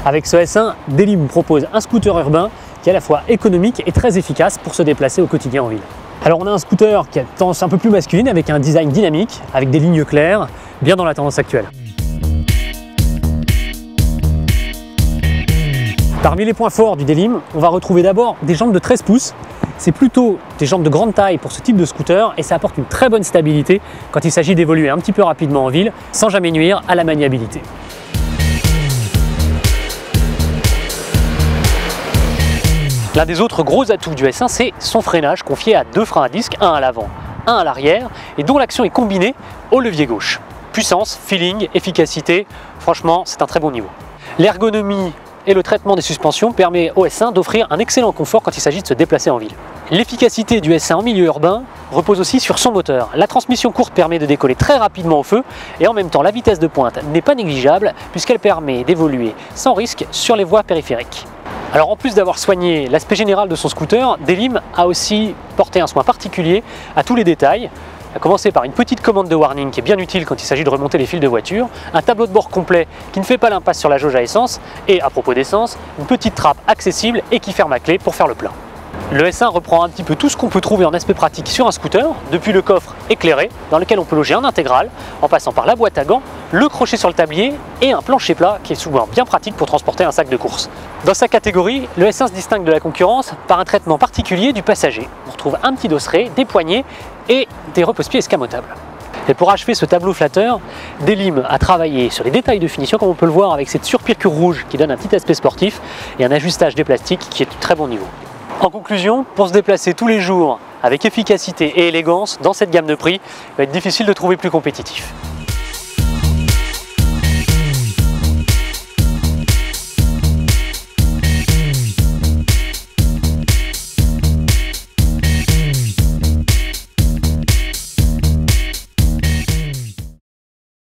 Avec ce S1, Delim propose un scooter urbain qui est à la fois économique et très efficace pour se déplacer au quotidien en ville. Alors on a un scooter qui a tendance un peu plus masculine avec un design dynamique, avec des lignes claires, bien dans la tendance actuelle. Parmi les points forts du Delim, on va retrouver d'abord des jambes de 13 pouces. C'est plutôt des jambes de grande taille pour ce type de scooter et ça apporte une très bonne stabilité quand il s'agit d'évoluer un petit peu rapidement en ville sans jamais nuire à la maniabilité. L'un des autres gros atouts du S1, c'est son freinage confié à deux freins à disque, un à l'avant, un à l'arrière, et dont l'action est combinée au levier gauche. Puissance, feeling, efficacité, franchement, c'est un très bon niveau. L'ergonomie et le traitement des suspensions permet au S1 d'offrir un excellent confort quand il s'agit de se déplacer en ville. L'efficacité du S1 en milieu urbain repose aussi sur son moteur. La transmission courte permet de décoller très rapidement au feu et en même temps la vitesse de pointe n'est pas négligeable puisqu'elle permet d'évoluer sans risque sur les voies périphériques. Alors en plus d'avoir soigné l'aspect général de son scooter, Delim a aussi porté un soin particulier à tous les détails, à commencer par une petite commande de warning qui est bien utile quand il s'agit de remonter les fils de voiture, un tableau de bord complet qui ne fait pas l'impasse sur la jauge à essence et à propos d'essence, une petite trappe accessible et qui ferme à clé pour faire le plein. Le S1 reprend un petit peu tout ce qu'on peut trouver en aspect pratique sur un scooter, depuis le coffre éclairé dans lequel on peut loger en intégrale, en passant par la boîte à gants, le crochet sur le tablier et un plancher plat qui est souvent bien pratique pour transporter un sac de course. Dans sa catégorie, le S1 se distingue de la concurrence par un traitement particulier du passager. On retrouve un petit dosseret, des poignées et des repose-pieds escamotables. Et pour achever ce tableau flatteur, Delim a travaillé sur les détails de finition comme on peut le voir avec cette surpiqûre rouge qui donne un petit aspect sportif et un ajustage des plastiques qui est de très bon niveau. En conclusion, pour se déplacer tous les jours avec efficacité et élégance dans cette gamme de prix, il va être difficile de trouver plus compétitif.